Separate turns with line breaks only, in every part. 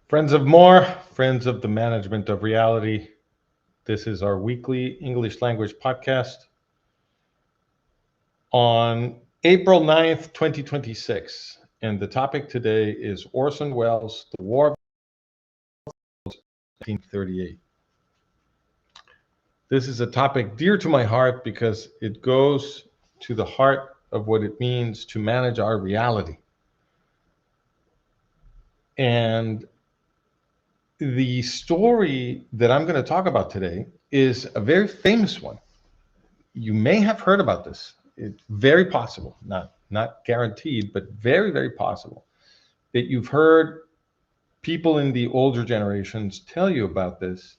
Friends of more, friends of the management of reality. This is our weekly English language podcast on April 9th, 2026. And the topic today is Orson Welles, The War of 1938. This is a topic dear to my heart because it goes to the heart of what it means to manage our reality. And the story that I'm going to talk about today is a very famous one. You may have heard about this. It's very possible, not guaranteed, but very, very possible that you've heard people in the older generations tell you about this.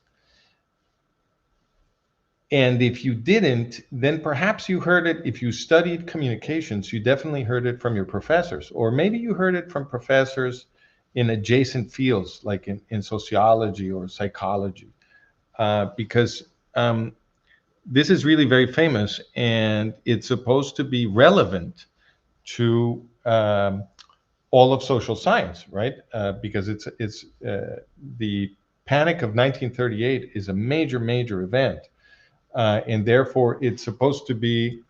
And if you didn't, then perhaps you heard it. If you studied communications, you definitely heard it from your professors, or maybe you heard it from professors in adjacent fields like in sociology or psychology, because this is really very famous, and it's supposed to be relevant to all of social science, right? Because it's the Panic of 1938 is a major event, and therefore it's supposed to be,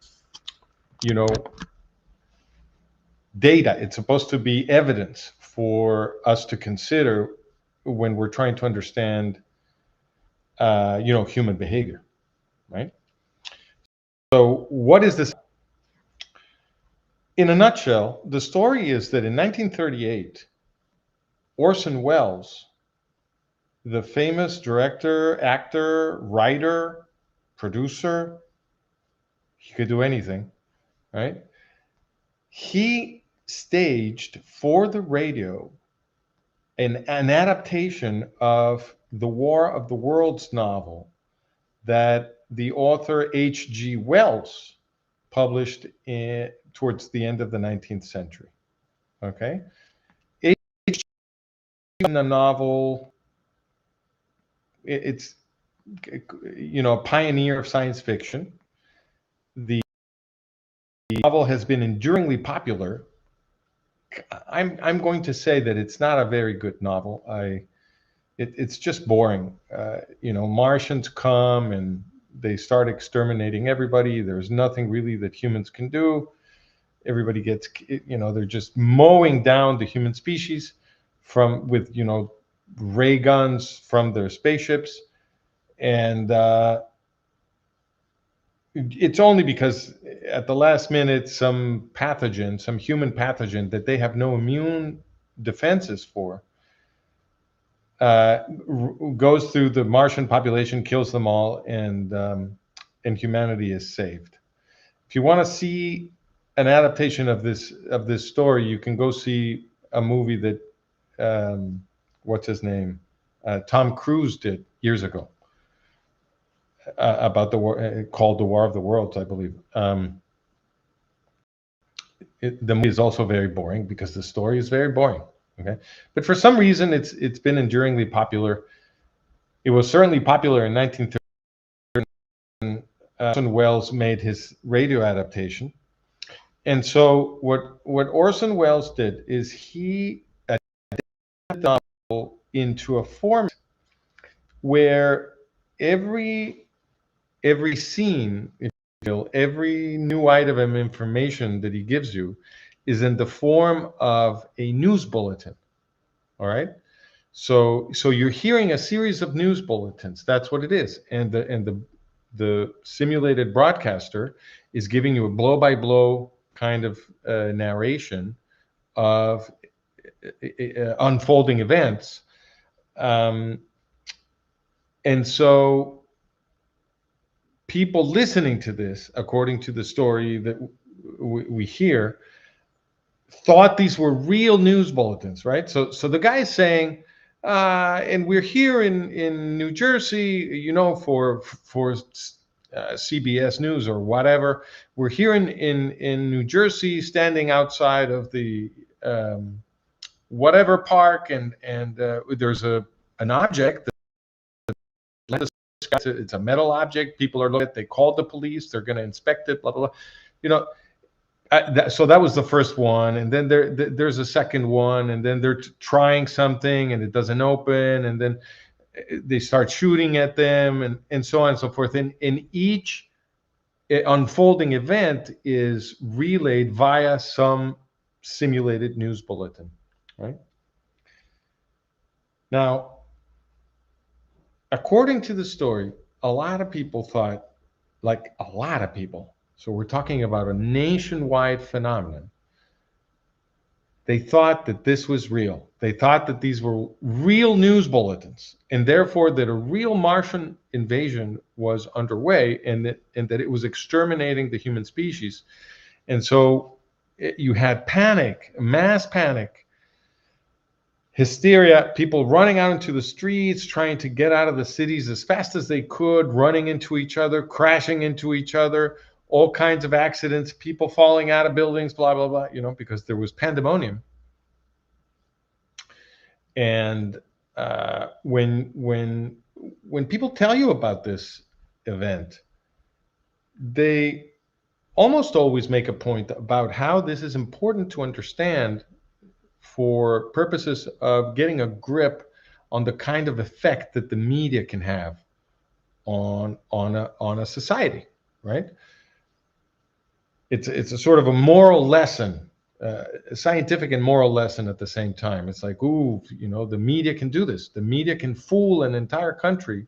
data. It's supposed to be evidence for us to consider when we're trying to understand, human behavior, right? So what is this? In a nutshell, the story is that in 1938, Orson Welles, the famous director, actor, writer, producer, he could do anything, right? He staged for the radio an adaptation of the War of the Worlds novel that the author H.G. Wells published towards the end of the 19th century. Okay? H.G. in the novel, it's a pioneer of science fiction. The novel has been enduringly popular. I'm going to say that it's not a very good novel. It's just boring. Martians come and they start exterminating everybody. There's nothing really that humans can do. Everybody gets, they're just mowing down the human species with ray guns from their spaceships. And it's only because at the last minute, some human pathogen that they have no immune defenses for, goes through the Martian population, kills them all, and humanity is saved. If you want to see an adaptation of this story, you can go see a movie that what's his name, Tom Cruise did years ago, about the war, called The War of the Worlds, I believe. The movie is also very boring because the story is very boring. Okay, but for some reason it's been enduringly popular. It was certainly popular in 1930 when Orson Welles made his radio adaptation. And so what Orson Welles did is he adapted the novel into a format where every scene, if you will, every new item of information that he gives you is in the form of a news bulletin. All right. So you're hearing a series of news bulletins. That's what it is. And the simulated broadcaster is giving you a blow-by-blow kind of narration of unfolding events. And so people listening to this, according to the story that we hear, thought these were real news bulletins, right? So the guy is saying, and we're here in New Jersey, for CBS News or whatever. We're here in New Jersey, standing outside of the whatever park, and there's an object. It's a metal object. People are looking at it. They called the police. They're going to inspect it. Blah blah blah. So that was the first one, and then there's a second one, and then they're trying something, and it doesn't open, and then they start shooting at them, and so on and so forth. In each unfolding event is relayed via some simulated news bulletin, right? Now, according to the story, a lot of people thought, like a lot of people, so we're talking about a nationwide phenomenon. They thought that this was real. They thought that these were real news bulletins, and therefore that a real Martian invasion was underway, and that it was exterminating the human species. And so you had panic, mass panic, hysteria, people running out into the streets, trying to get out of the cities as fast as they could, running into each other, crashing into each other, all kinds of accidents, people falling out of buildings, blah, blah, blah, because there was pandemonium. And when people tell you about this event, they almost always make a point about how this is important to understand for purposes of getting a grip on the kind of effect that the media can have on a society, right? It's a sort of a moral lesson, a scientific and moral lesson at the same time. It's like, ooh, the media can do this. The media can fool an entire country.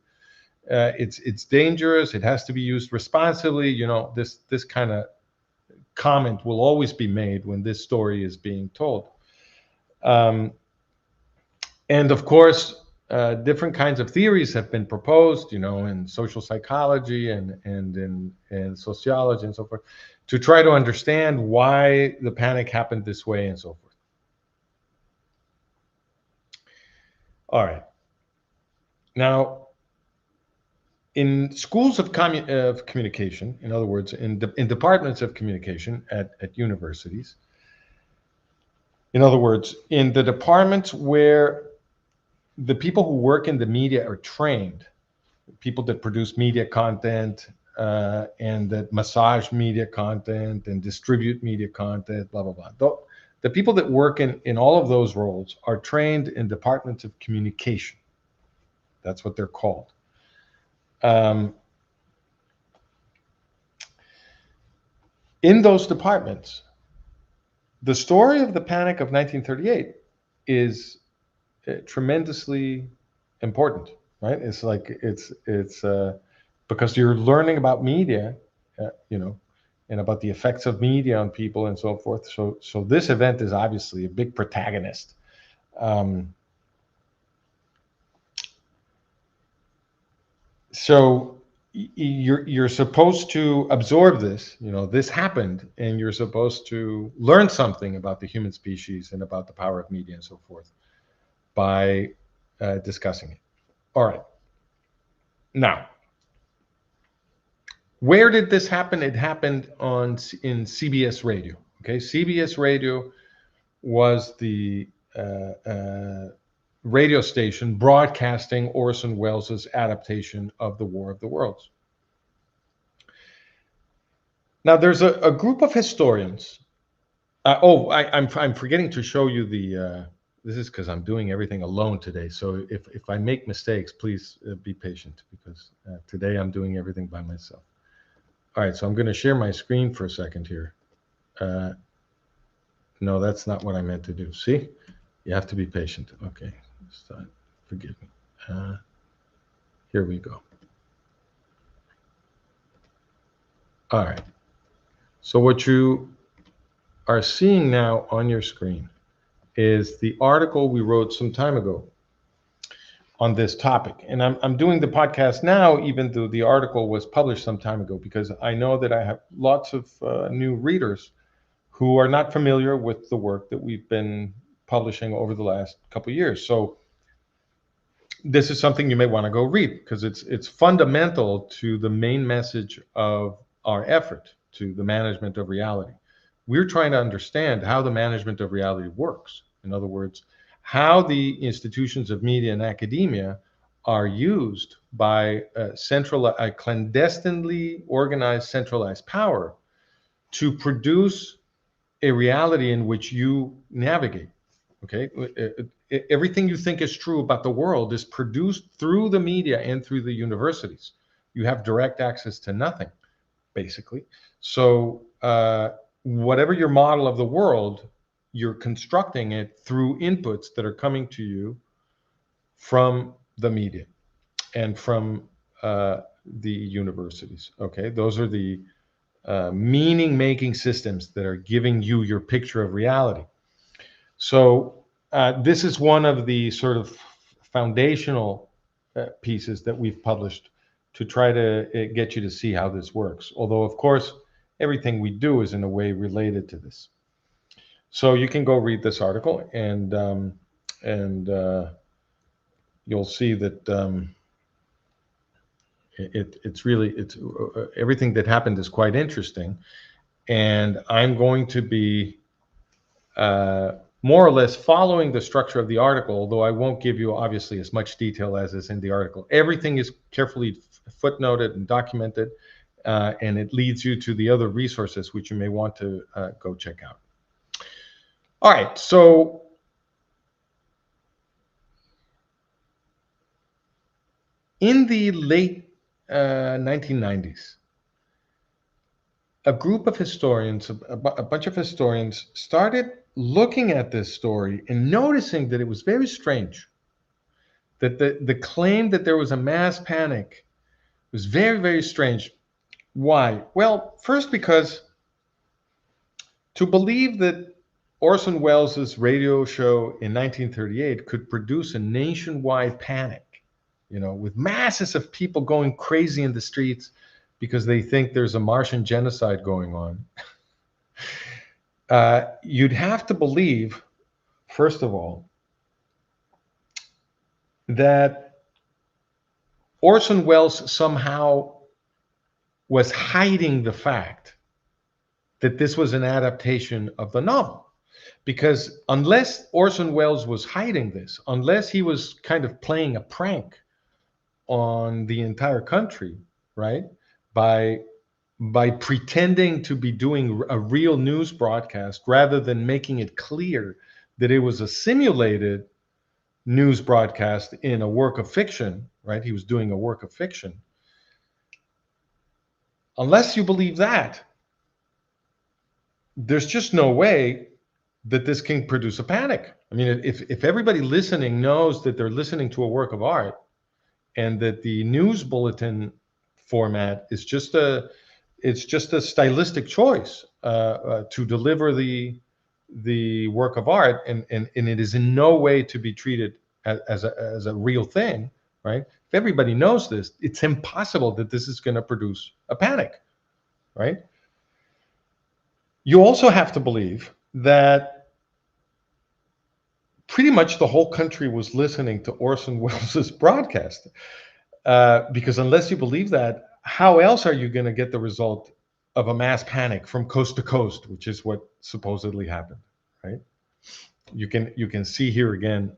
It's dangerous. It has to be used responsibly. This kind of comment will always be made when this story is being told. And of course, different kinds of theories have been proposed, in social psychology and in sociology and so forth, to try to understand why the panic happened this way and so forth. All right. Now, in schools of communication, in other words, in departments of communication at universities, in other words, in the departments where the people who work in the media are trained, people that produce media content and that massage media content and distribute media content, blah, blah, blah. The people that work in all of those roles are trained in departments of communication. That's what they're called. In those departments, the story of the Panic of 1938 is tremendously important, right? It's like it's because you're learning about media, and about the effects of media on people and so forth. So this event is obviously a big protagonist. So you're supposed to absorb this. This happened, and you're supposed to learn something about the human species and about the power of media and so forth by discussing it. All right. Now, where did this happen? It happened in CBS Radio. Okay, CBS Radio was the radio station broadcasting Orson Welles' adaptation of The War of the Worlds. Now, there's a group of historians. I'm forgetting to show you the. This is because I'm doing everything alone today. So if I make mistakes, please be patient, because today I'm doing everything by myself. All right, so I'm going to share my screen for a second here. No, that's not what I meant to do. See, you have to be patient. Okay, forgive me. Here we go. All right. So what you are seeing now on your screen is the article we wrote some time ago on this topic. And I'm doing the podcast now, even though the article was published some time ago, because I know that I have lots of new readers who are not familiar with the work that we've been publishing over the last couple of years. So this is something you may want to go read, because it's fundamental to the main message of our effort, to the management of reality. We're trying to understand how the management of reality works. In other words, how the institutions of media and academia are used by a clandestinely organized centralized power to produce a reality in which you navigate. Okay, everything you think is true about the world is produced through the media and through the universities. You have direct access to nothing, basically. So whatever your model of the world, you're constructing it through inputs that are coming to you from the media and from the universities. Okay, those are the meaning-making systems that are giving you your picture of reality. So this is one of the sort of foundational pieces that we've published to try to get you to see how this works. Although, of course, everything we do is in a way related to this. So you can go read this article, and you'll see that it's everything that happened is quite interesting. And I'm going to be more or less following the structure of the article, although I won't give you obviously as much detail as is in the article. Everything is carefully footnoted and documented, and it leads you to the other resources which you may want to go check out. All right, so in the late 1990s, a group of historians, a bunch of historians, started looking at this story and noticing that it was very strange, that the claim that there was a mass panic was very, very strange. Why? Well, first because to believe that Orson Welles' radio show in 1938 could produce a nationwide panic, with masses of people going crazy in the streets because they think there's a Martian genocide going on, you'd have to believe, first of all, that Orson Welles somehow was hiding the fact that this was an adaptation of the novel. Because unless Orson Welles was hiding this, unless he was kind of playing a prank on the entire country, right, by pretending to be doing a real news broadcast rather than making it clear that it was a simulated news broadcast in a work of fiction, right? He was doing a work of fiction. Unless you believe that, there's just no way that this can produce a panic. I mean, if everybody listening knows that they're listening to a work of art and that the news bulletin format is just a stylistic choice to deliver the work of art, and it is in no way to be treated as a real thing, right? If everybody knows this, it's impossible that this is going to produce a panic, right? You also have to believe that pretty much the whole country was listening to Orson Welles' broadcast, because unless you believe that, how else are you going to get the result of a mass panic from coast to coast, which is what supposedly happened, right? You can see here again,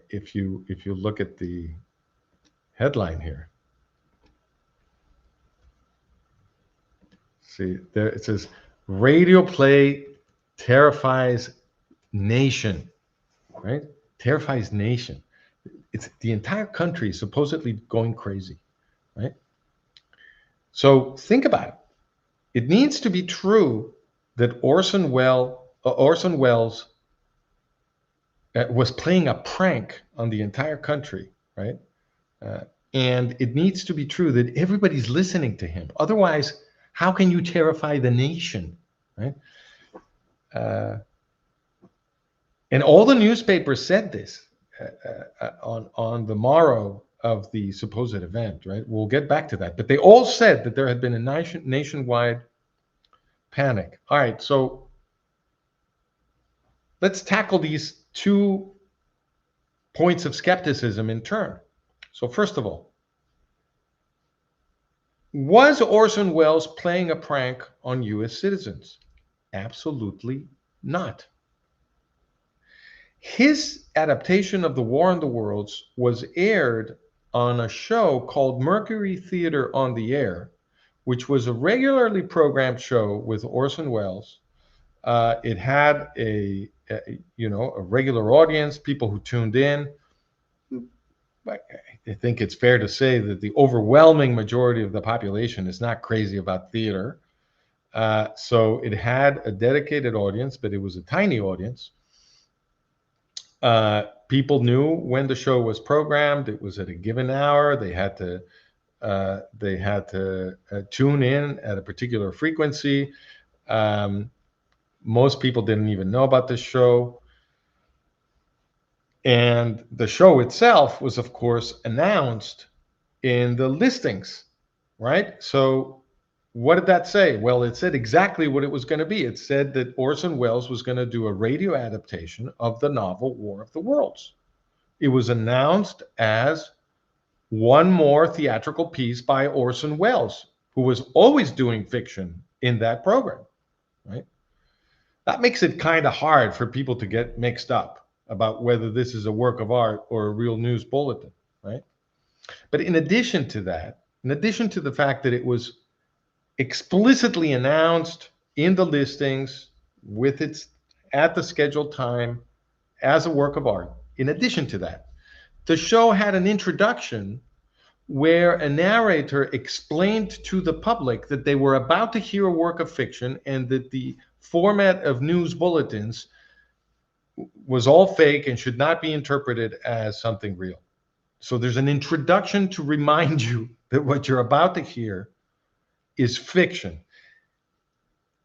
if you look at the headline here. See there, it says radio play terrifies nation, right? Terrifies nation. It's the entire country supposedly going crazy, right? So think about it. It needs to be true that Orson Welles was playing a prank on the entire country, right? And it needs to be true that everybody's listening to him. Otherwise, how can you terrify the nation, right? And all the newspapers said this on the morrow of the supposed event, right? We'll get back to that. But they all said that there had been a nationwide panic. All right, so let's tackle these two points of skepticism in turn. So first of all, was Orson Welles playing a prank on US citizens? Absolutely not. His adaptation of The War on the Worlds was aired on a show called Mercury Theater on the Air, which was a regularly programmed show with Orson Welles. It had a regular audience, people who tuned in. I think it's fair to say that the overwhelming majority of the population is not crazy about theater. So it had a dedicated audience, but it was a tiny audience. People knew when the show was programmed. It was at a given hour. They had to tune in at a particular frequency. Most people didn't even know about this show. And the show itself was, of course, announced in the listings, right? So what did that say? Well, it said exactly what it was going to be. It said that Orson Welles was going to do a radio adaptation of the novel War of the Worlds. It was announced as one more theatrical piece by Orson Welles, who was always doing fiction in that program, right? That makes it kind of hard for people to get mixed up about whether this is a work of art or a real news bulletin, right? But in addition to that, in addition to the fact that it was explicitly announced in the listings with its at the scheduled time as a work of art, in addition to that, the show had an introduction where a narrator explained to the public that they were about to hear a work of fiction and that the format of news bulletins was all fake and should not be interpreted as something real. So there's an introduction to remind you that what you're about to hear is fiction.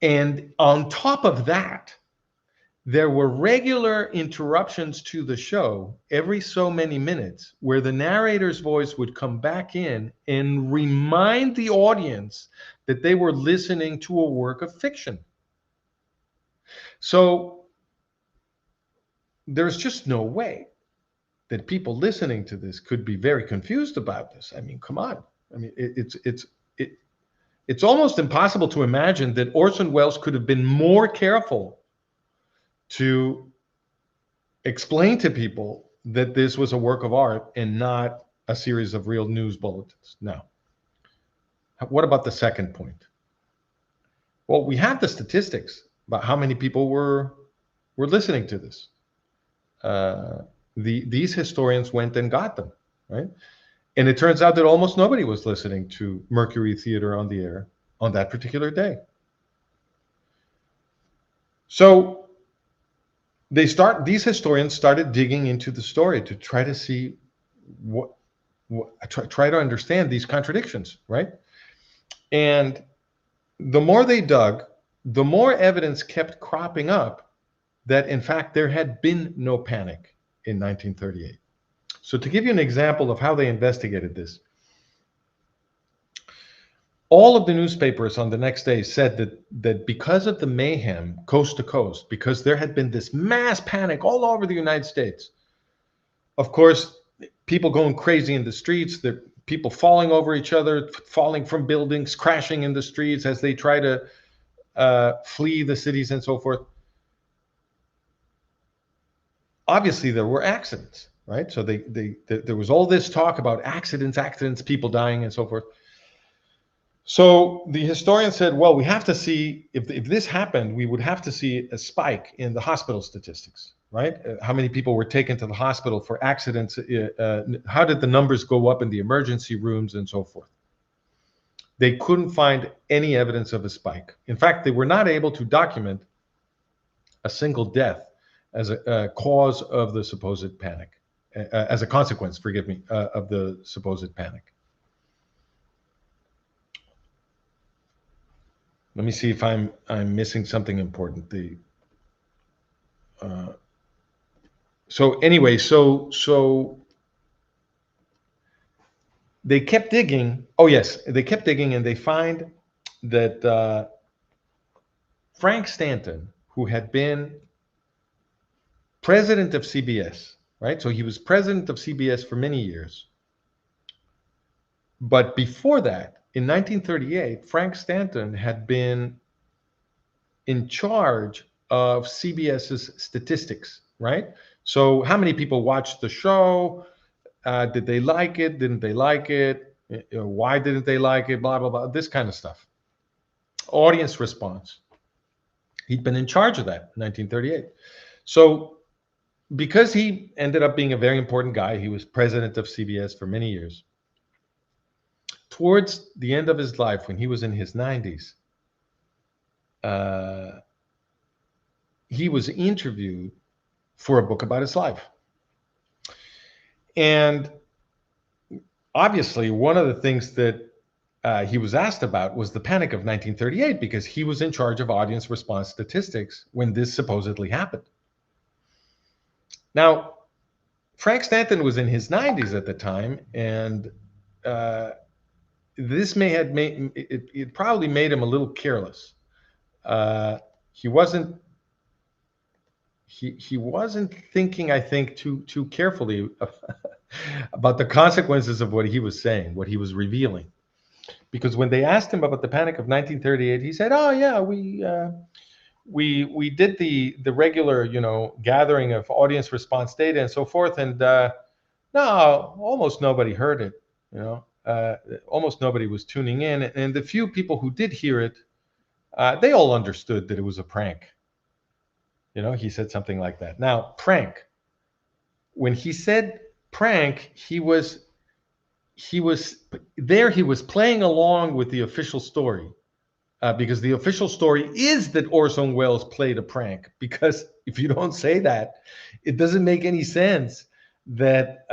And on top of that, there were regular interruptions to the show every so many minutes where the narrator's voice would come back in and remind the audience that they were listening to a work of fiction. So there's just no way that people listening to this could be very confused about this. I mean, come on. I mean, it's almost impossible to imagine that Orson Welles could have been more careful to explain to people that this was a work of art and not a series of real news bulletins. Now, what about the second point? Well, we have the statistics about how many people were listening to this. These historians went and got them, right? And it turns out that almost nobody was listening to Mercury Theater on the air on that particular day. So these historians started digging into the story to try to see try to understand these contradictions, right? And the more they dug, the more evidence kept cropping up that in fact there had been no panic in 1938. So to give you an example of how they investigated this, all of the newspapers on the next day said that because of the mayhem coast to coast, because there had been this mass panic all over the United States, of course, people going crazy in the streets, the people falling over each other, falling from buildings, crashing in the streets as they try to flee the cities and so forth. Obviously, there were accidents, right? So there was all this talk about accidents, people dying and so forth. So the historian said, well, we have to see, if this happened, we would have to see a spike in the hospital statistics, right? How many people were taken to the hospital for accidents? How did the numbers go up in the emergency rooms and so forth? They couldn't find any evidence of a spike. In fact, they were not able to document a single death as a cause of the supposed panic, as a consequence, forgive me, of the supposed panic. Let me see if I'm missing something important. So anyway, so they kept digging. Oh yes, they kept digging, and they find that Frank Stanton, who had been president of CBS, right? So he was president of CBS for many years. But before that, in 1938, Frank Stanton had been in charge of CBS's statistics, right? So how many people watched the show? Did they like it? Didn't they like it? Why didn't they like it? Blah, blah, blah. This kind of stuff. Audience response. He'd been in charge of that in 1938. So because he ended up being a very important guy, he was president of CBS for many years. Towards the end of his life, when he was in his 90s, he was interviewed for a book about his life. And obviously, one of the things that he was asked about was the Panic of 1938, because he was in charge of audience response statistics when this supposedly happened. Now, Frank Stanton was in his 90s at the time, and this may have made it probably made him a little careless. He wasn't thinking, I think, too carefully about the consequences of what he was saying, what he was revealing. Because when they asked him about the Panic of 1938, he said, "Oh yeah, we did the regular, gathering of audience response data and so forth, and no, almost nobody heard it. Almost nobody was tuning in, and the few people who did hear it, they all understood that it was a prank." He said something like that. Now, prank. When he said prank, he was playing along with the official story, because the official story is that Orson Welles played a prank. Because if you don't say that, it doesn't make any sense that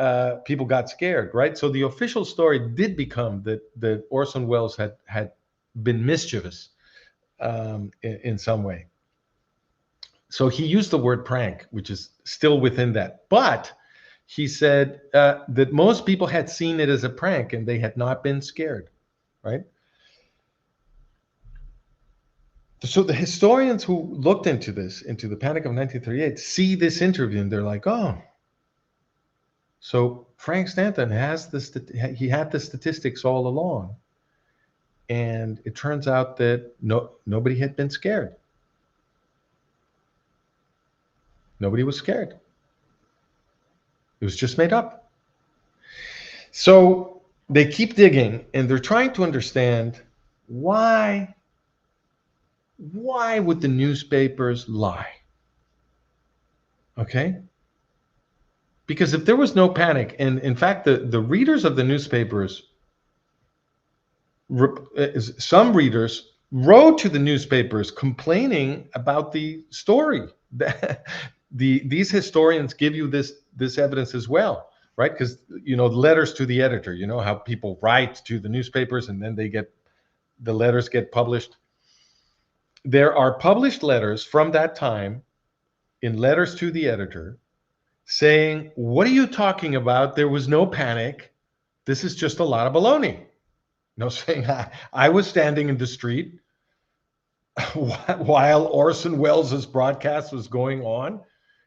people got scared, right? So the official story did become that Orson Welles had been mischievous in some way. So he used the word prank, which is still within that. But he said that most people had seen it as a prank and they had not been scared, right? So the historians who looked into the Panic of 1938, see this interview and they're like, oh, so Frank Stanton he had the statistics all along. And it turns out that nobody had been scared. Nobody was scared. It was just made up. So they keep digging and they're trying to understand why would the newspapers lie? Okay? Because if there was no panic, and in fact, the readers of the newspapers, some readers wrote to the newspapers complaining about the story. These historians give you this evidence as well, right? Because letters to the editor, how people write to the newspapers and then the letters get published. There are published letters from that time in letters to the editor saying, "What are you talking about? There was no panic. This is just a lot of baloney." Saying I was standing in the street while Orson Welles' broadcast was going on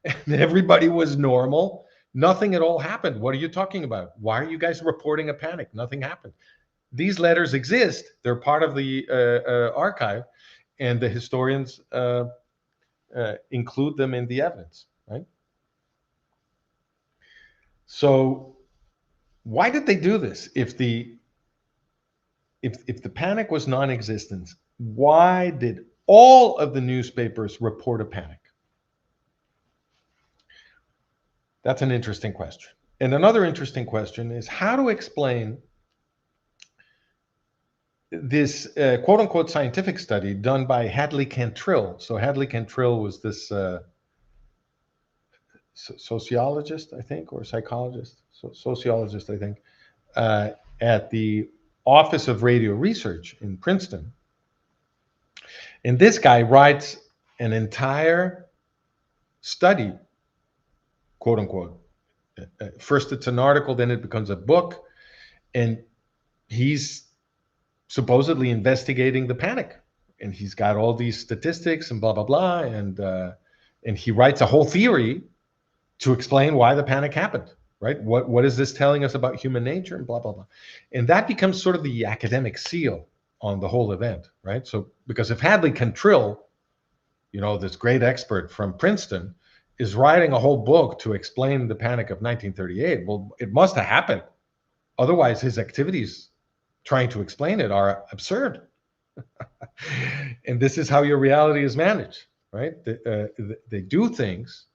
and everybody was normal. Nothing at all happened. What are you talking about? Why are you guys reporting a panic? Nothing happened. These letters exist. They're part of the archive, and the historians include them in the evidence, right? So why did they do this? If the panic was non-existent, why did all of the newspapers report a panic? That's an interesting question. And another interesting question is how to explain this quote-unquote scientific study done by Hadley Cantrill. So Hadley Cantrill was this sociologist, I think, or psychologist, sociologist, I think, at the Office of Radio Research in Princeton. And this guy writes an entire study, quote unquote. First it's an article, then it becomes a book, and he's supposedly investigating the panic. And he's got all these statistics and blah, blah, blah. And he writes a whole theory to explain why the panic happened, right? What is this telling us about human nature and blah, blah, blah. And that becomes sort of the academic seal on the whole event, right? So, because if Hadley Cantrill, this great expert from Princeton, is writing a whole book to explain the Panic of 1938, well, it must have happened. Otherwise, his activities trying to explain it are absurd. And this is how your reality is managed, right? They do things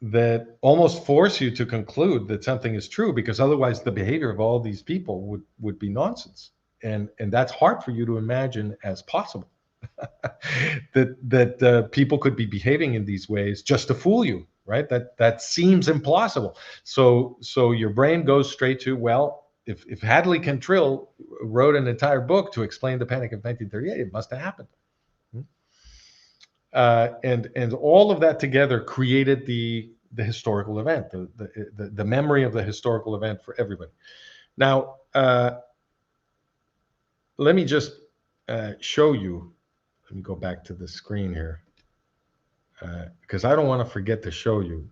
that almost force you to conclude that something is true, because otherwise the behavior of all these people would be nonsense. And that's hard for you to imagine as possible. that people could be behaving in these ways just to fool you, right? That seems implausible. So your brain goes straight to, well, if Hadley Cantrill wrote an entire book to explain the Panic of 1938, it must have happened. And all of that together created the historical event, the memory of the historical event for everybody. Now, let me just show you. Let me go back to the screen here, because I don't want to forget to show you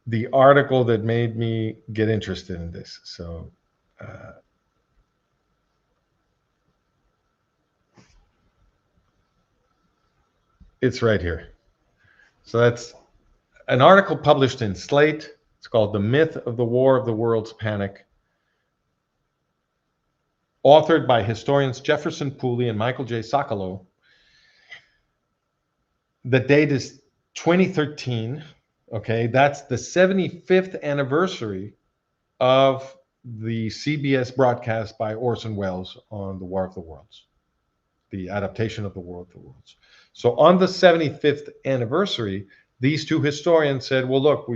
the article that made me get interested in this. So it's right here. So that's an article published in Slate. It's called "The Myth of the War of the World's Panic," authored by historians Jefferson Pooley and Michael J. Socolow. The date is 2013. Okay, that's the 75th anniversary of the CBS broadcast by Orson Welles on the War of the Worlds, the adaptation of the War of the Worlds. So on the 75th anniversary, these two historians said, well, look,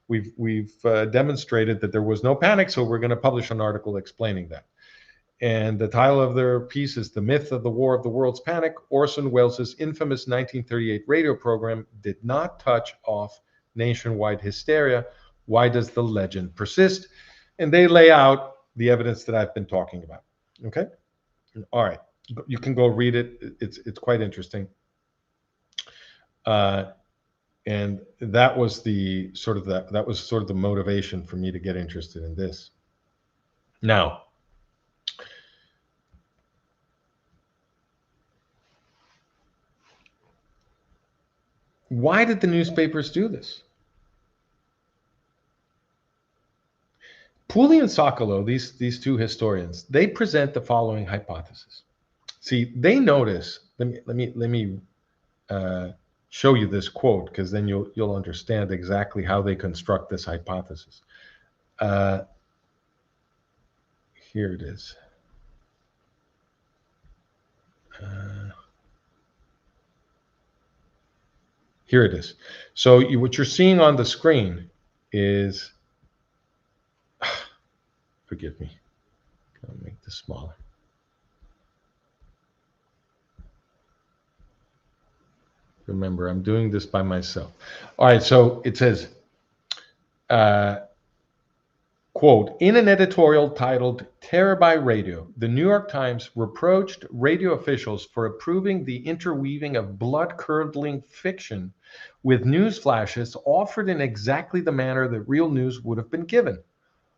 we've demonstrated that there was no panic, so we're going to publish an article explaining that. And the title of their piece is "The Myth of the War of the World's Panic. Orson Welles' infamous 1938 radio program did not touch off nationwide hysteria. Why does the legend persist?" And they lay out the evidence that I've been talking about. Okay? All right. You can go read it. It's quite interesting. And that was the sort of the motivation for me to get interested in this. Now, why did the newspapers do this? Pooley and Socolow, these two historians, they present the following hypothesis. See, they notice. Let me show you this quote, because then you'll understand exactly how they construct this hypothesis. Here it is. Here it is. So what you're seeing on the screen is, forgive me, I'll make this smaller. Remember, I'm doing this by myself. All right, so it says, quote, in an editorial titled "Terror by Radio," the New York Times reproached radio officials for approving the interweaving of blood-curdling fiction with news flashes offered in exactly the manner that real news would have been given.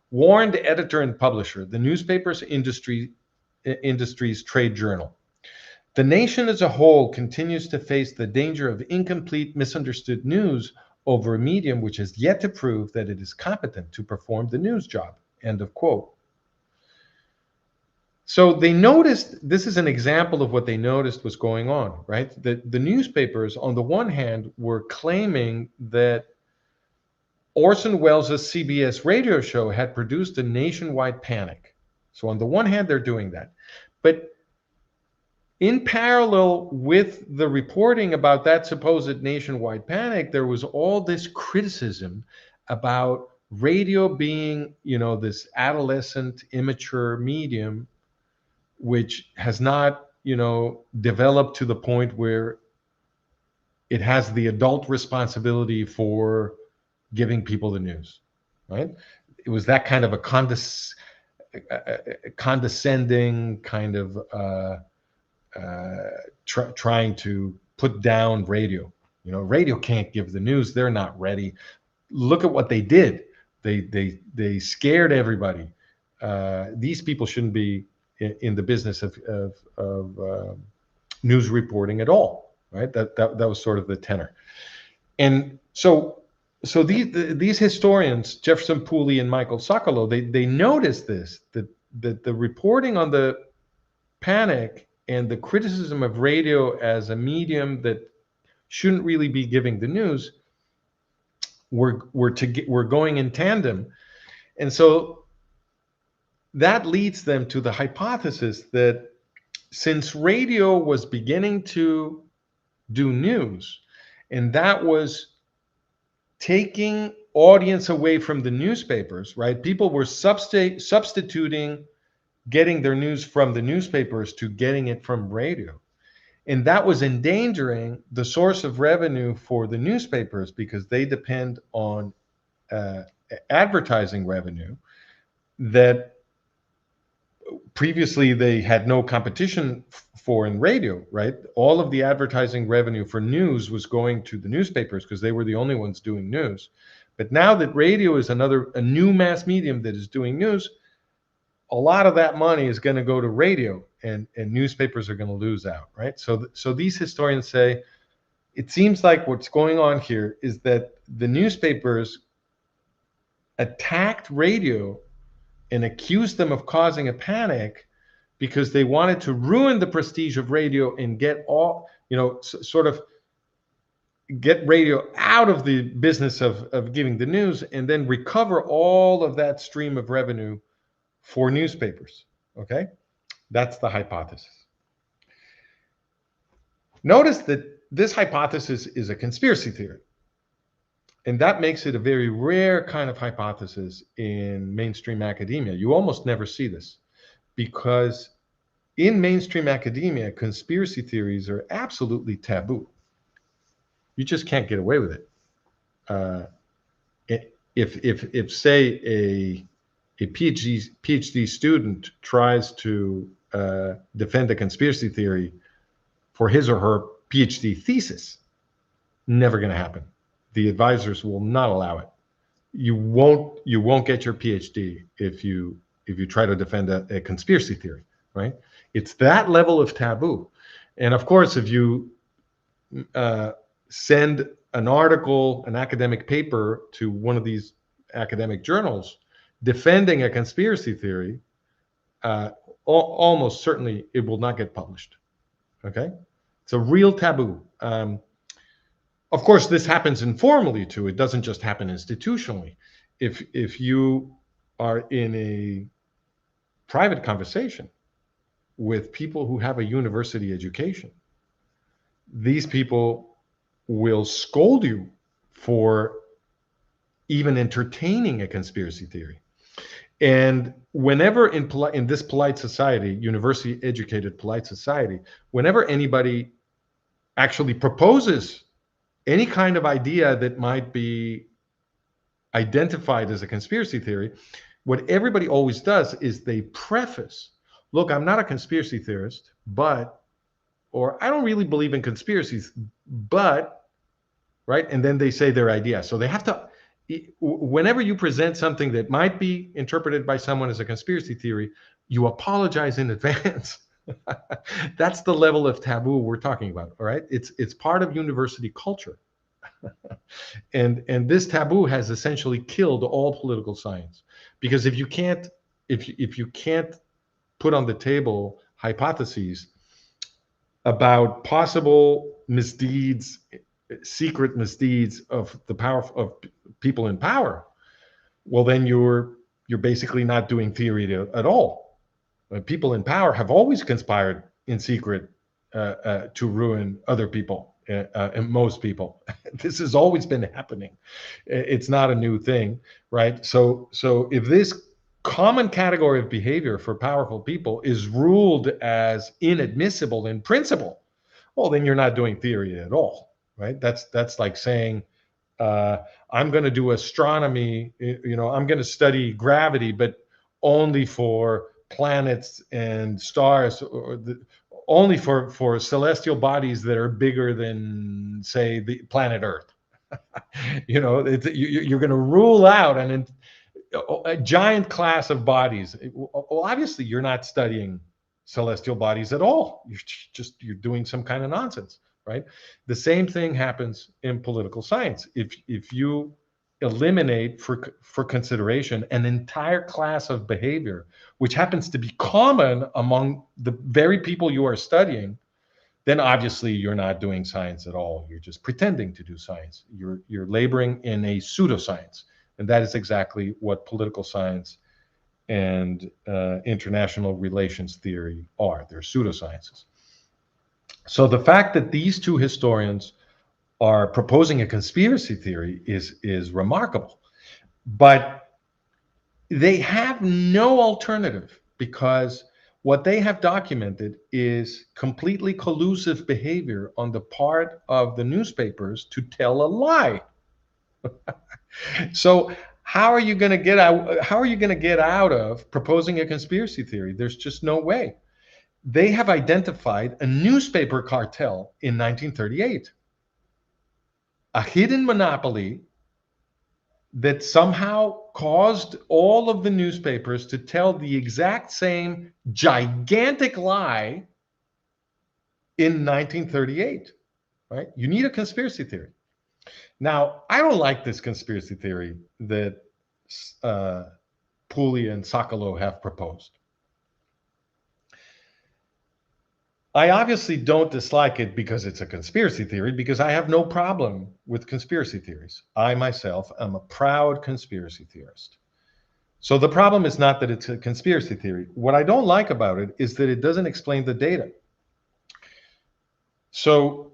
Warned editor and publisher, the newspaper's industry's trade journal. The nation as a whole continues to face the danger of incomplete, misunderstood news over a medium which has yet to prove that it is competent to perform the news job. End of quote. So they noticed, this is an example of what they noticed was going on, right? The newspapers, on the one hand, were claiming that Orson Welles' CBS radio show had produced a nationwide panic. So on the one hand, they're doing that. But in parallel with the reporting about that supposed nationwide panic, there was all this criticism about radio being, this adolescent, immature medium, which has not, developed to the point where it has the adult responsibility for giving people the news, right? It was that kind of a condescending kind of trying to put down radio. Radio can't give the news. They're not ready. Look at what they did. They scared everybody. These people shouldn't be in the business of news reporting at all, right? That was sort of the tenor. And so these historians, Jefferson Pooley and Michael Socolow, they noticed this, that that the reporting on the panic and the criticism of radio as a medium that shouldn't really be giving the news were going in tandem. And so that leads them to the hypothesis that since radio was beginning to do news, and that was taking audience away from the newspapers, right? People were substituting getting their news from the newspapers to getting it from radio. And that was endangering the source of revenue for the newspapers because they depend on uh, advertising revenue that previously they had no competition for in radio, right? All of the advertising revenue for news was going to the newspapers because they were the only ones doing news. But now that radio is a new mass medium that is doing news, a lot of that money is going to go to radio, and newspapers are going to lose out, right? So these historians say it seems like what's going on here is that the newspapers attacked radio and accused them of causing a panic because they wanted to ruin the prestige of radio and get all, sort of get radio out of the business of giving the news and then recover all of that stream of revenue for newspapers. Okay, that's the hypothesis. Notice that this hypothesis is a conspiracy theory, and that makes it a very rare kind of hypothesis in mainstream academia. You almost never see this because in mainstream academia, conspiracy theories are absolutely taboo. You just can't get away with it. If say a PhD student tries to defend a conspiracy theory for his or her PhD thesis, never going to happen. The advisors will not allow it. You won't get your PhD if you try to defend a conspiracy theory, right? It's that level of taboo. And of course, if you send an article, an academic paper to one of these academic journals defending a conspiracy theory, almost certainly it will not get published. Okay, it's a real taboo. Of course, this happens informally too. It doesn't just happen institutionally. If you are in a private conversation with people who have a university education, these people will scold you for even entertaining a conspiracy theory. And whenever in this polite society, university educated polite society, whenever anybody actually proposes any kind of idea that might be identified as a conspiracy theory, what everybody always does is they preface, look, I'm not a conspiracy theorist, but, or I don't really believe in conspiracies, but, right? And then they say their idea. So they have to, whenever you present something that might be interpreted by someone as a conspiracy theory, you apologize in advance. That's the level of taboo we're talking about. All right, it's part of university culture, and this taboo has essentially killed all political science, because if you can't put on the table hypotheses about possible misdeeds, secret misdeeds of the power of people in power, well, then you're basically not doing theory at all. People in power have always conspired in secret to ruin other people and most people. This has always been happening. It's not a new thing, right? So if this common category of behavior for powerful people is ruled as inadmissible in principle, well, then you're not doing theory at all, right? That's like saying, I'm going to do astronomy, I'm going to study gravity, but only for planets and stars, or only for celestial bodies that are bigger than, say, the planet Earth. You're going to rule out a giant class of bodies. Well, obviously, you're not studying celestial bodies at all. You're doing some kind of nonsense, right? The same thing happens in political science. If you eliminate for consideration an entire class of behavior, which happens to be common among the very people you are studying, then obviously you're not doing science at all. You're just pretending to do science. You're laboring in a pseudoscience, and that is exactly what political science and international relations theory are. They're pseudosciences. So the fact that these two historians are proposing a conspiracy theory is remarkable, but they have no alternative, because what they have documented is completely collusive behavior on the part of the newspapers to tell a lie. So how are you going to get out? How are you going to get out of proposing a conspiracy theory? There's just no way. They have identified a newspaper cartel in 1938, a hidden monopoly that somehow caused all of the newspapers to tell the exact same gigantic lie in 1938, right? You need a conspiracy theory. Now, I don't like this conspiracy theory that Puli and Sokolow have proposed. I obviously don't dislike it because it's a conspiracy theory, because I have no problem with conspiracy theories. I myself am a proud conspiracy theorist. So the problem is not that it's a conspiracy theory. What I don't like about it is that it doesn't explain the data. So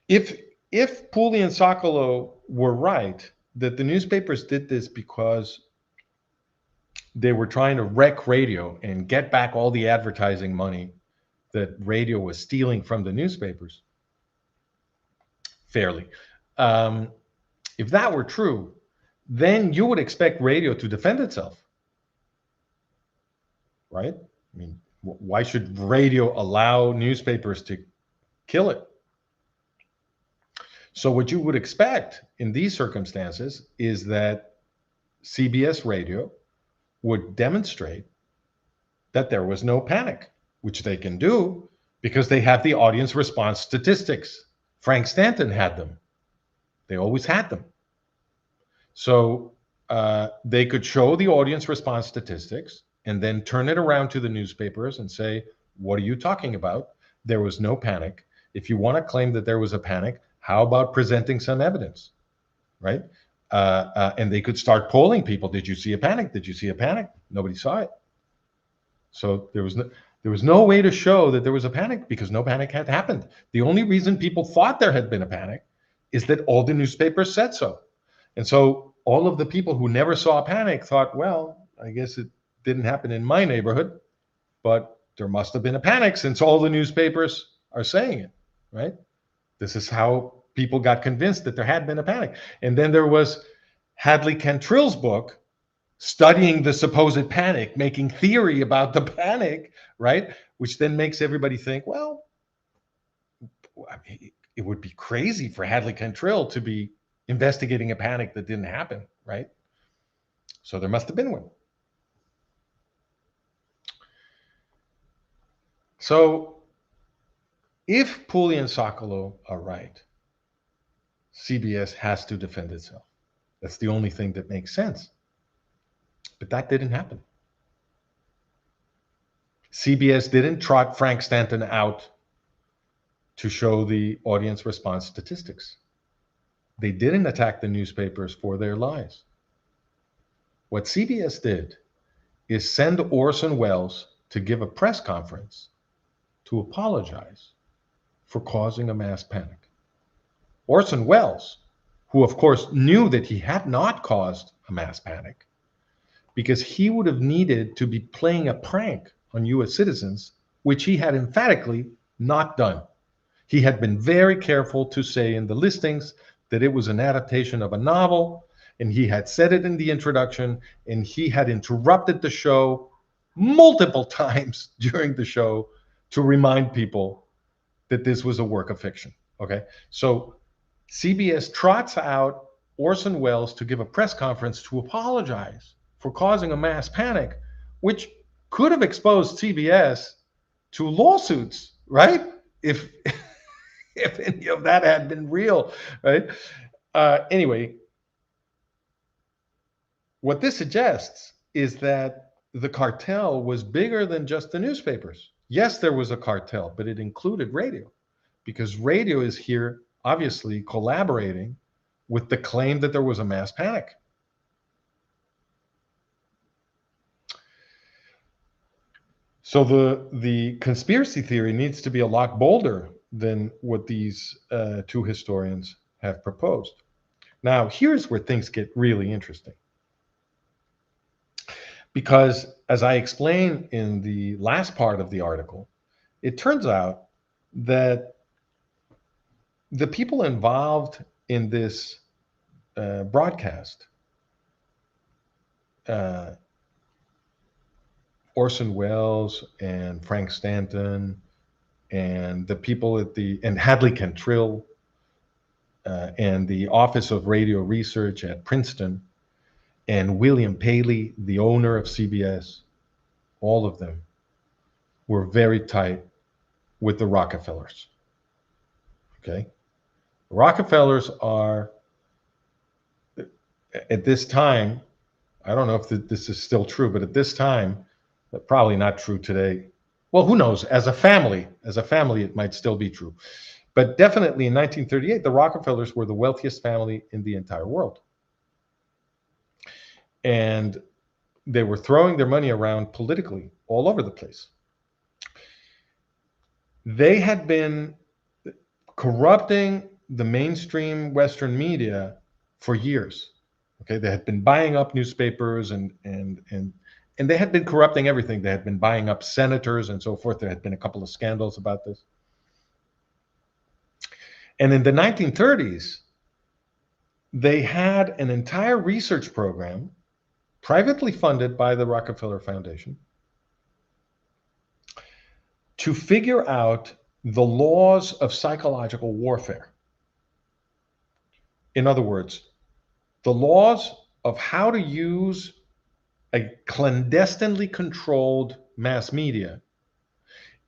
if Puli and Sokolow were right, that the newspapers did this because they were trying to wreck radio and get back all the advertising money that radio was stealing from the newspapers, fairly. If that were true, then you would expect radio to defend itself, right? I mean, why should radio allow newspapers to kill it? So what you would expect in these circumstances is that CBS radio would demonstrate that there was no panic, which they can do because they have the audience response statistics. Frank Stanton had them. They always had them. So they could show the audience response statistics and then turn it around to the newspapers and say, what are you talking about? There was no panic. If you want to claim that there was a panic, how about presenting some evidence, right? And they could start polling people. Did you see a panic? Did you see a panic? Nobody saw it. So there was no way to show that there was a panic because no panic had happened. The only reason people thought there had been a panic is that all the newspapers said so. And so all of the people who never saw a panic thought, well, I guess it didn't happen in my neighborhood, but there must have been a panic since all the newspapers are saying it, right? This is how people got convinced that there had been a panic. And then there was Hadley Cantrill's book, studying the supposed panic, making theory about the panic, right? Which then makes everybody think, well, I mean, it would be crazy for Hadley Cantrill to be investigating a panic that didn't happen, right? So there must have been one. So if Puli and Sokolow are right, CBS has to defend itself. That's the only thing that makes sense. But that didn't happen. CBS didn't trot Frank Stanton out to show the audience response statistics. They didn't attack the newspapers for their lies. What CBS did is send Orson Welles to give a press conference to apologize for causing a mass panic. Orson Welles, who of course knew that he had not caused a mass panic, because he would have needed to be playing a prank on US citizens, which he had emphatically not done. He had been very careful to say in the listings that it was an adaptation of a novel, and he had said it in the introduction, and he had interrupted the show multiple times during the show to remind people that this was a work of fiction, okay? So CBS trots out Orson Welles to give a press conference to apologize for causing a mass panic, which could have exposed CBS to lawsuits, right? If any of that had been real, right? Anyway, what this suggests is that the cartel was bigger than just the newspapers. Yes, there was a cartel, but it included radio, because radio is here obviously collaborating with the claim that there was a mass panic. So the conspiracy theory needs to be a lot bolder than what these two historians have proposed. Now, here's where things get really interesting. Because as I explained in the last part of the article, it turns out that the people involved in this broadcast, Orson Welles and Frank Stanton, and the people at and Hadley Cantrill, and the Office of Radio Research at Princeton, and William Paley, the owner of CBS, all of them were very tight with the Rockefellers. Okay? The Rockefellers are, at this time, I don't know if this is still true, but at this time, probably not true today. Well, who knows? As a family, it might still be true. But definitely in 1938, the Rockefellers were the wealthiest family in the entire world. And they were throwing their money around politically all over the place. They had been corrupting the mainstream Western media for years. Okay, they had been buying up newspapers and they had been corrupting everything. They had been buying up senators and so forth. There had been a couple of scandals about this. And in the 1930s, they had an entire research program privately funded by the Rockefeller Foundation to figure out the laws of psychological warfare. In other words, the laws of how to use a clandestinely controlled mass media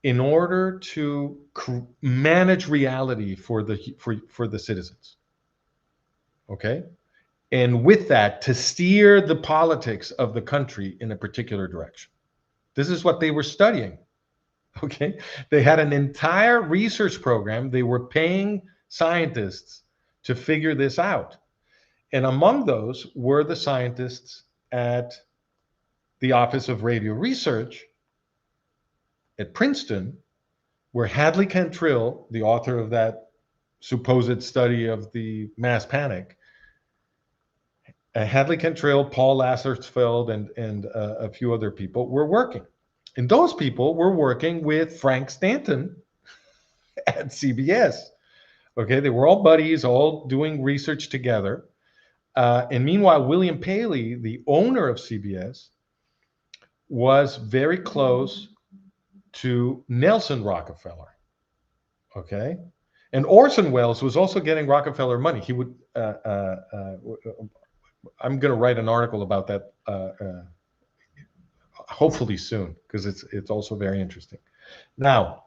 in order to manage reality for the citizens. Okay? And with that, to steer the politics of the country in a particular direction. This is what they were studying. Okay? They had an entire research program. They were paying scientists to figure this out. And among those were the scientists at the Office of Radio Research at Princeton, where Hadley Cantrill, the author of that supposed study of the mass panic, Hadley Cantrill, Paul Lassersfeld, and a few other people were working. And those people were working with Frank Stanton at CBS. Okay, they were all buddies, all doing research together. And meanwhile, William Paley, the owner of CBS, was very close to Nelson Rockefeller. Okay, and Orson Welles was also getting Rockefeller money. He would. I'm going to write an article about that hopefully soon, because it's also very interesting. Now,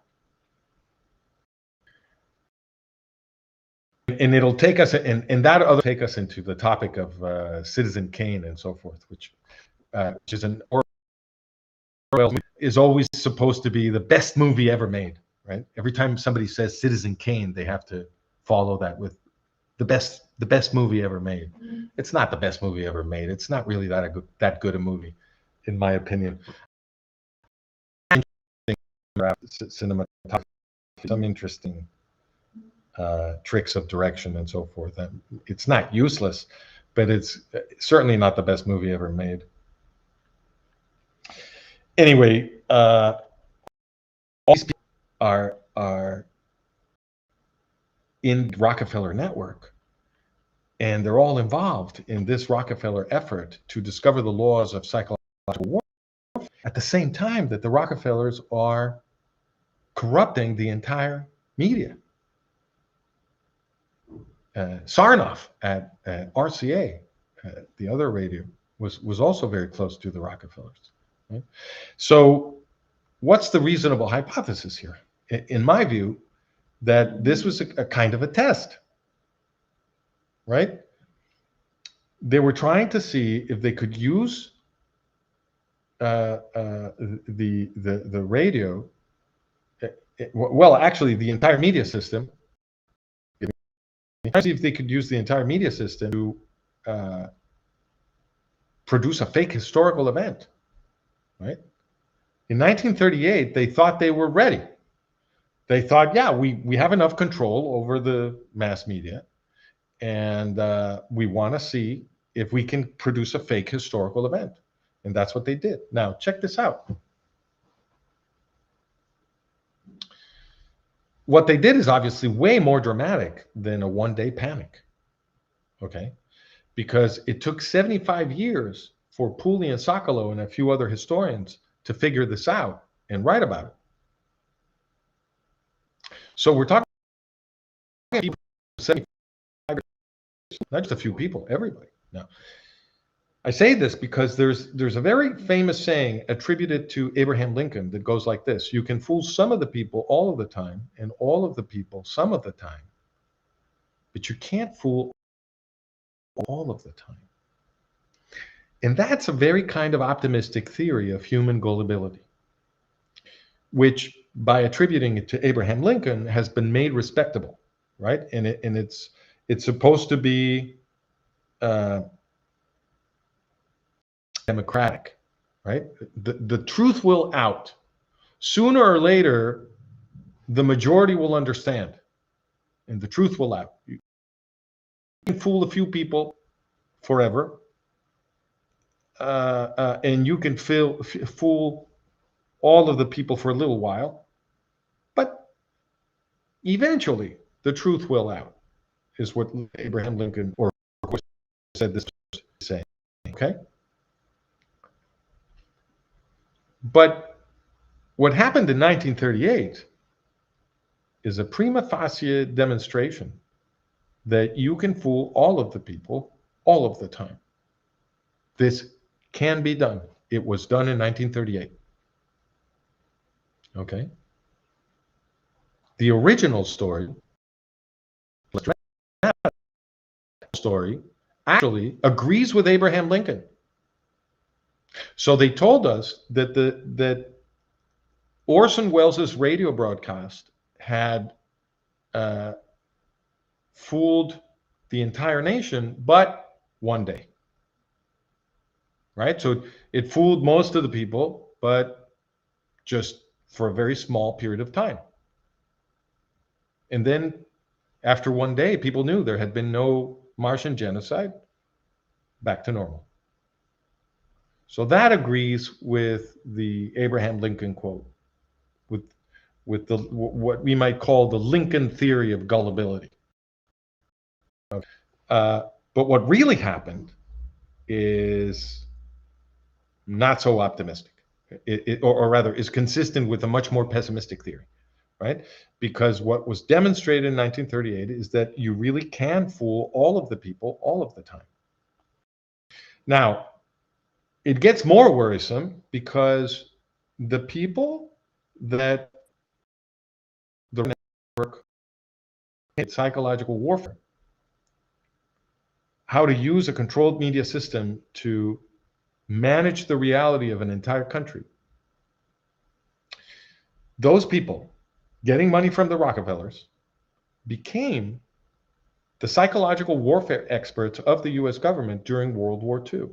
and it'll take us, and that other take us into the topic of Citizen Kane and so forth, which is an Orwell is always supposed to be the best movie ever made, right? Every time somebody says Citizen Kane, they have to follow that with the best movie ever made. It's not the best movie ever made. It's not really that good a movie, in my opinion. Cinematography, some interesting tricks of direction and so forth. It's not useless, but it's certainly not the best movie ever made. Anyway, all these people are in the Rockefeller network, and they're all involved in this Rockefeller effort to discover the laws of psychological warfare at the same time that the Rockefellers are corrupting the entire media. Sarnoff at RCA, the other radio, was also very close to the Rockefellers. Right? So what's the reasonable hypothesis here? In my view, that this was a kind of a test, right? They were trying to see if they could use the radio. Well, actually, the entire media system. See if they could use the entire media system to produce a fake historical event, right? In 1938, they thought they were ready. They thought, yeah, we have enough control over the mass media, and we want to see if we can produce a fake historical event. And that's what they did. Now, check this out. What they did is obviously way more dramatic than a one-day panic, okay? Because it took 75 years for Pooley and Sokolow and a few other historians to figure this out and write about it. So we're talking about 75 years, not just a few people, everybody. Now, I say this because there's a very famous saying attributed to Abraham Lincoln that goes like this: you can fool some of the people all of the time and all of the people some of the time, but you can't fool all of the time. And that's a very kind of optimistic theory of human gullibility, which by attributing it to Abraham Lincoln has been made respectable, right? And it's supposed to be democratic, right? The truth will out. Sooner or later, the majority will understand, and the truth will out. You can fool a few people forever, and you can fool all of the people for a little while, but eventually the truth will out, is what Abraham Lincoln or said this saying, okay? But what happened in 1938 is a prima facie demonstration that you can fool all of the people all of the time. This can be done. It was done in 1938. Okay? The original story actually agrees with Abraham Lincoln. So they told us that that Orson Welles' radio broadcast had fooled the entire nation, but one day. Right? So it fooled most of the people, but just for a very small period of time. And then after one day, people knew there had been no Martian genocide, back to normal. So that agrees with the Abraham Lincoln quote, with the what we might call the Lincoln theory of gullibility. But what really happened is not so optimistic, or rather is consistent with a much more pessimistic theory, right? Because what was demonstrated in 1938 is that you really can fool all of the people all of the time. Now, it gets more worrisome because the people that the network psychological warfare, how to use a controlled media system to manage the reality of an entire country. Those people getting money from the Rockefellers became the psychological warfare experts of the US government during World War II.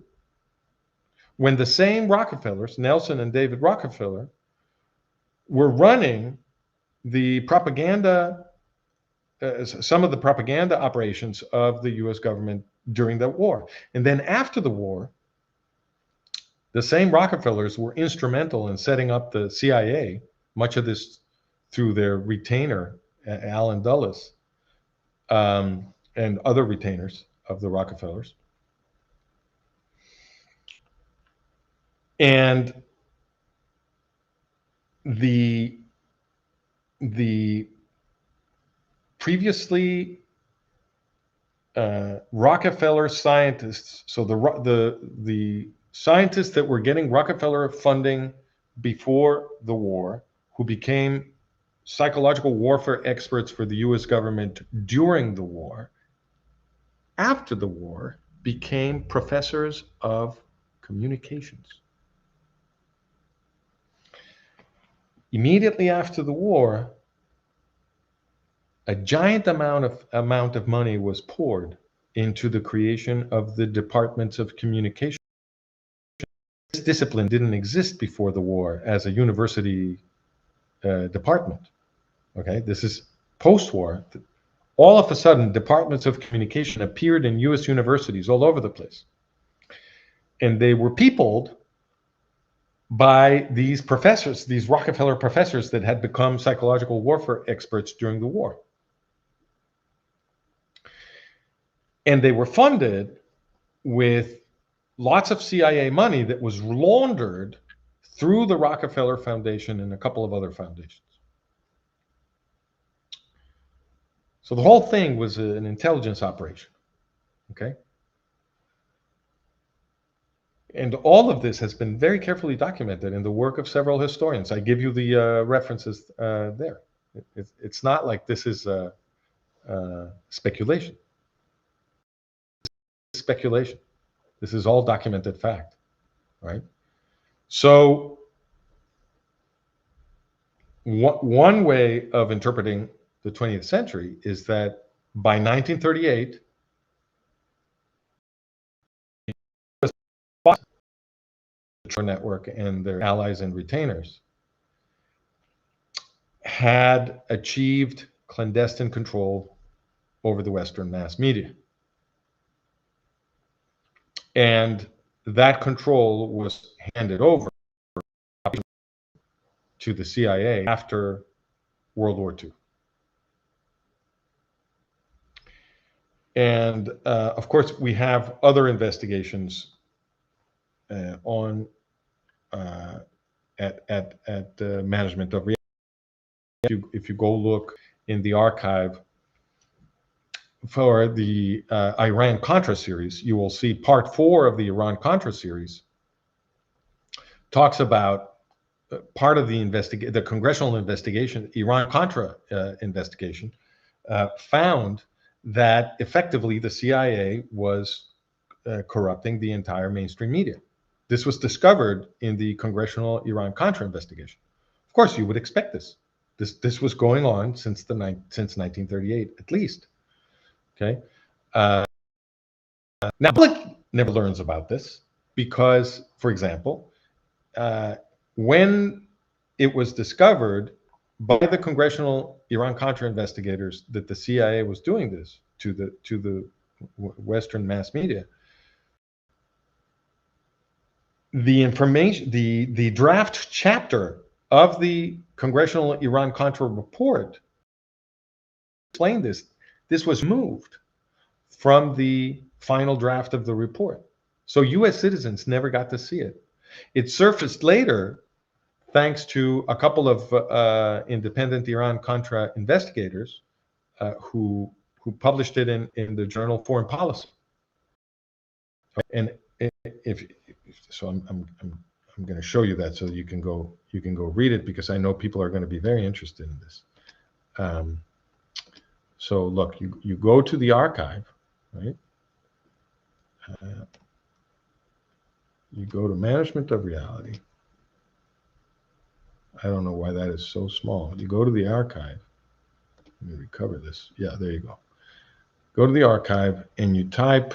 When the same Rockefellers, Nelson and David Rockefeller, were running the propaganda, some of the propaganda operations of the US government during that war. And then after the war, the same Rockefellers were instrumental in setting up the CIA, much of this through their retainer, Allen Dulles, and other retainers of the Rockefellers. And the previously Rockefeller scientists, so the scientists that were getting Rockefeller funding before the war, who became psychological warfare experts for the US government during the war, after the war, became professors of communications. Immediately after the war, a giant amount of money was poured into the creation of the departments of communication. This discipline didn't exist before the war as a university department. Okay, this is post-war. All of a sudden, departments of communication appeared in U.S. universities all over the place, and they were peopled by these professors, these Rockefeller professors that had become psychological warfare experts during the war. And they were funded with lots of CIA money that was laundered through the Rockefeller Foundation and a couple of other foundations. So the whole thing was an intelligence operation, okay? And all of this has been very carefully documented in the work of several historians. I give you the references there. It's not like this is speculation. Speculation. This is all documented fact, right? So one way of interpreting the 20th century is that by 1938, the network and their allies and retainers had achieved clandestine control over the Western mass media. And that control was handed over to the CIA after World War II. And of course, we have other investigations on at management of reality. If you go look in the archive for the Iran-Contra series, you will see part 4 of the Iran-Contra series talks about part of the congressional investigation, Iran-Contra investigation, found that effectively the CIA was corrupting the entire mainstream media. This was discovered in the congressional Iran-Contra investigation. Of course, you would expect this. This was going on since 1938, at least. Okay. Now, the public never learns about this because, for example, when it was discovered by the congressional Iran-Contra investigators that the CIA was doing this to the Western mass media, the information, the draft chapter of the congressional Iran-Contra report explained this. This was moved from the final draft of the report. So US citizens never got to see it. It surfaced later thanks to a couple of independent Iran-Contra investigators who published it in the journal Foreign Policy. And I'm going to show you that so you can go read it, because I know people are going to be very interested in this. So look, you go to the archive, right? You go to Management of Reality. I don't know why that is so small. You go to the archive. Let me recover this. Yeah, there you go. Go to the archive and you type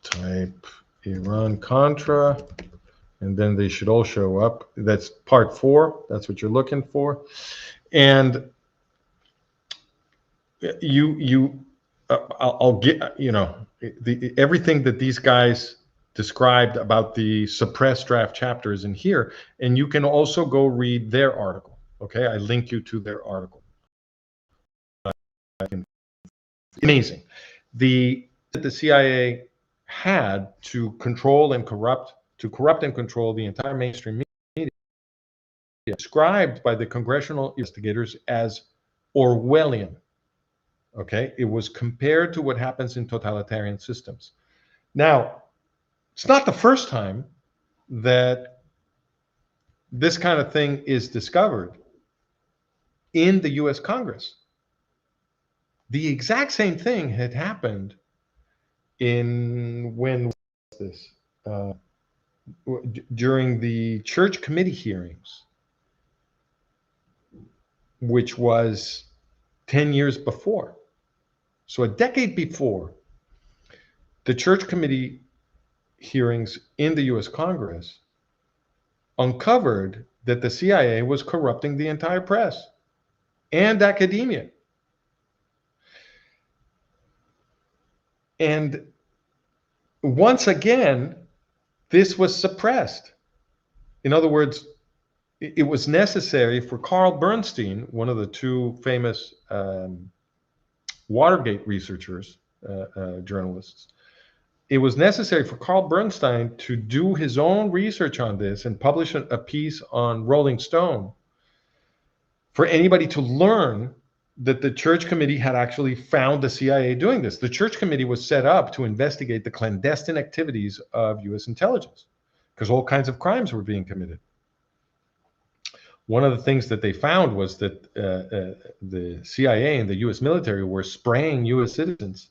type Iran-Contra, and then they should all show up. That's part 4. That's what you're looking for. And I'll get, everything that these guys described about the suppressed draft chapters in here, and you can also go read their article. Okay, I link you to their article. Amazing. The CIA had to control and corrupt and control the entire mainstream media, described by the congressional investigators as Orwellian. Okay, it was compared to what happens in totalitarian systems. Now, it's not the first time that this kind of thing is discovered in the US Congress. The exact same thing had happened when was this? During the church committee hearings, which was 10 years before. So a decade before, the church committee hearings in the US Congress uncovered that the CIA was corrupting the entire press and academia. And once again, this was suppressed. In other words, it was necessary for Carl Bernstein, one of the two famous Watergate researchers, journalists. It was necessary for Carl Bernstein to do his own research on this and publish a piece on Rolling Stone for anybody to learn that the church committee had actually found the CIA doing this. The church committee was set up to investigate the clandestine activities of US intelligence because all kinds of crimes were being committed. One of the things that they found was that the CIA and the US military were spraying US citizens,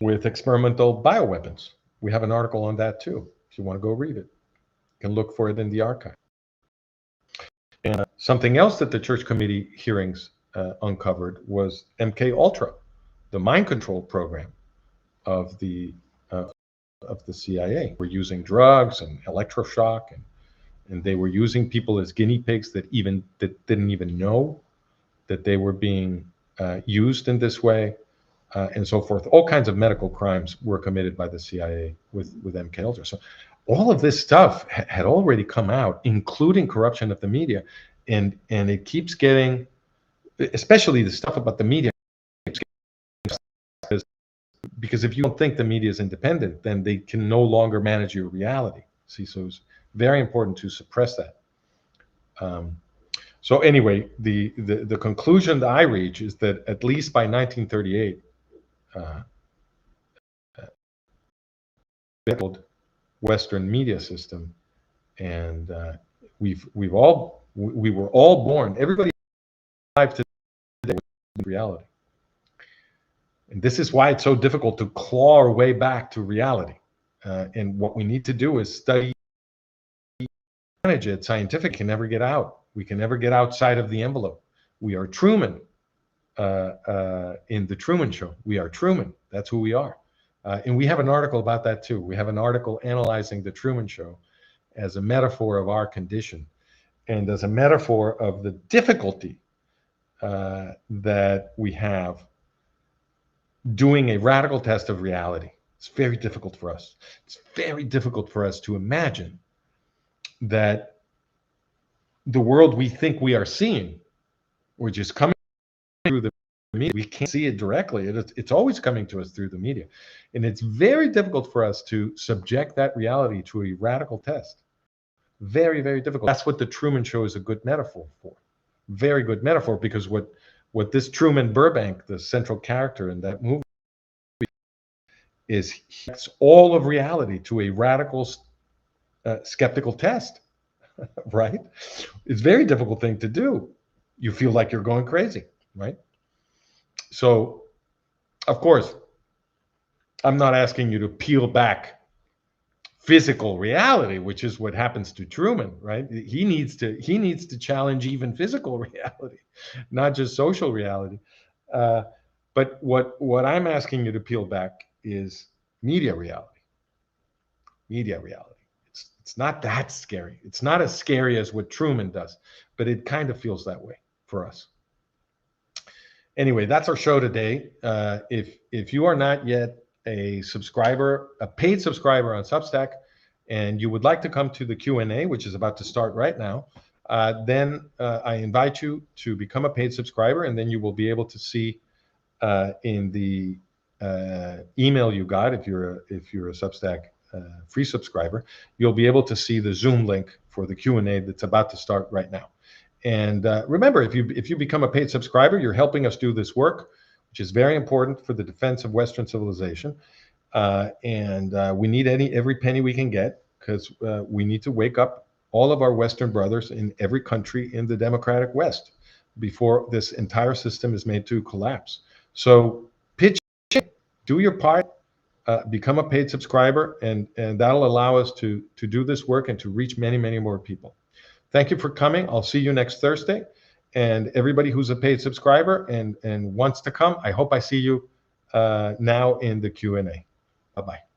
with experimental bioweapons. We have an article on that too, if you want to go read it. You can look for it in the archive. And something else that the church committee hearings uncovered was MK Ultra, the mind control program of the CIA. We're using drugs and electroshock, and they were using people as guinea pigs that didn't even know that they were being used in this way, and so forth. All kinds of medical crimes were committed by the CIA with MK Ultra. So all of this stuff had already come out, including corruption of the media, and it keeps getting, especially the stuff about the media, because if you don't think the media is independent, then they can no longer manage your reality. See, so it's very important to suppress that. So anyway, the conclusion that I reach is that at least by 1938, Western media system, and we were all born. Everybody alive today was in reality, and this is why it's so difficult to claw our way back to reality. And what we need to do is study, manage it scientifically. Can never get out. We can never get outside of the envelope. We are Truman in the Truman Show. We are Truman. That's who we are. And we have an article about that too. We have an article analyzing the Truman Show as a metaphor of our condition and as a metaphor of the difficulty that we have doing a radical test of reality. It's very difficult for us. It's very difficult for us to imagine that the world we think we are seeing, which is coming through the media, we can't see it directly. It's always coming to us through the media. And it's very difficult for us to subject that reality to a radical test. Very, very difficult. That's what the Truman Show is a good metaphor for. Very good metaphor, because what this Truman Burbank, the central character in that movie, is he gets all of reality to a radical skeptical test, right? It's a very difficult thing to do. You feel like you're going crazy, right? So, of course, I'm not asking you to peel back physical reality, which is what happens to Truman, right? He needs to challenge even physical reality, not just social reality. But what I'm asking you to peel back is media reality. Media reality. It's not that scary. It's not as scary as what Truman does, but it kind of feels that way for us. Anyway, that's our show today. If you are not yet a subscriber, a paid subscriber on Substack, and you would like to come to the Q&A, which is about to start right now, then I invite you to become a paid subscriber, and then you will be able to see in the email you got, if you're a Substack free subscriber, you'll be able to see the Zoom link for the Q&A that's about to start right now. And remember, if you become a paid subscriber, you're helping us do this work, which is very important for the defense of Western civilization. And we need every penny we can get, because we need to wake up all of our Western brothers in every country in the democratic West before this entire system is made to collapse. So pitch in, do your part, become a paid subscriber, and that'll allow us to do this work and to reach many, many more people. Thank you for coming. I'll see you next Thursday. And everybody who's a paid subscriber and wants to come, I hope I see you now in the Q&A. Bye-bye.